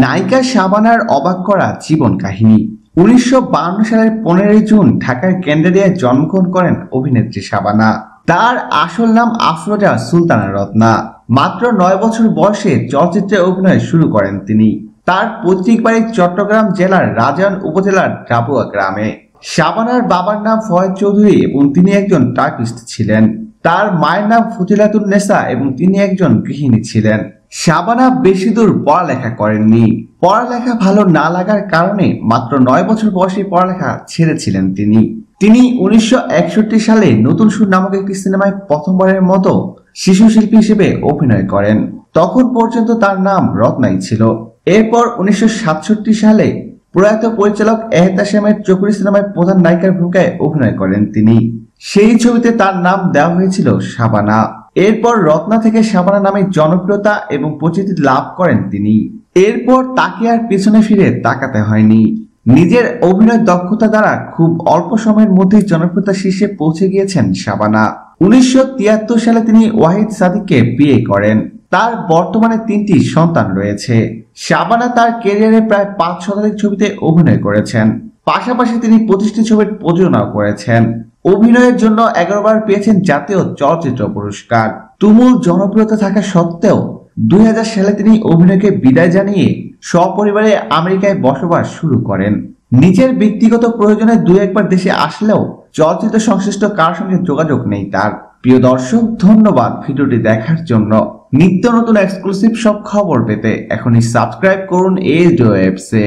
নায়িকা শাবানার অবাক করা জীবন কাহিনী। ১৯৫২ সালের ১৫ই জুন ঢাকার গেন্ডারিয়ায় জন্মগ্রহণ করেন অভিনেত্রী শাবানা। তার আসল নাম আফরোজা সুলতানা রত্না। মাত্র ৯ বছর বয়সে চলচ্চিত্রে অভিনয় শুরু করেন তিনি। তার পৈতৃক বাড়ি চট্টগ্রাম জেলার রাজায়ন উপজেলার ডাবুয়া গ্রামে। শাবানার বাবার নাম ফয়েজ চৌধুরী এবং তিনি একজন টাইপিস্ট ছিলেন। তার মায়ের নাম ফজিলাতুন নেসা এবং তিনি একজন গৃহিণী ছিলেন। শাবানা বেশি দূর পড়ালেখা করেননি। পড়ালেখা ভালো না লাগার কারণে মাত্র ৯ বছর বয়সে পড়ালেখা ছেড়েছিলেন তিনি। ১৯৬১ সালে নতুন সুর নামক একটি সিনেমায় প্রথমবারের মতো শিশু শিল্পী হিসেবে অভিনয় করেন। তখন পর্যন্ত তার নাম রত্নাই ছিল। এরপর ১৯৬৭ সালে প্রয়াত পরিচালক এহতেশামের চকুরি সিনেমায় প্রধান নায়িকার ভূমিকায় অভিনয় করেন তিনি। সেই ছবিতে তার নাম দেওয়া হয়েছিল শাবানা। এরপর রত্না থেকে শাবানা নামে জনপ্রিয়তা এবং পরিচিতি লাভ করেন তিনি। এরপর তাকে আর পিছনে ফিরে তাকাতে হয়নি। নিজের অভিনয় দক্ষতা দ্বারা খুব অল্প সময়ের মধ্যেই জনপ্রিয়তা শীর্ষে পৌঁছে গিয়েছেন শাবানা। ১৯৭৩ সালে তিনি ওয়াহিদ সাদিককে বিয়ে করেন। তার বর্তমানে ৩টি সন্তান রয়েছে। শাবানা তার ক্যারিয়ারে প্রায় ৫ শতাধিক ছবিতে অভিনয় করেছেন। পাশাপাশি তিনি ২৫টি ছবির প্রযোজনাও করেছেন। অভিনয়ের জন্য ১১ বার পেয়েছেন জাতীয় চলচ্চিত্র পুরস্কার। তুমুল জনপ্রিয়তা থাকা সত্ত্বেও ২০০০ সালে তিনি অভিনয়কে বিদায় জানিয়ে সপরিবারে আমেরিকায় বসবাস শুরু করেন। নিজের ব্যক্তিগত প্রয়োজনে ২-১ দেশে আসলেও চলচ্চিত্র সংশ্লিষ্ট কারোর সঙ্গে যোগাযোগ নেই তার। প্রিয় দর্শক, ধন্যবাদ ভিডিওটি দেখার জন্য। নিত্য নতুন এক্সক্লুসিভ সব খবর পেতে এখনই সাবস্ক্রাইব করুন এজওয়েবসে।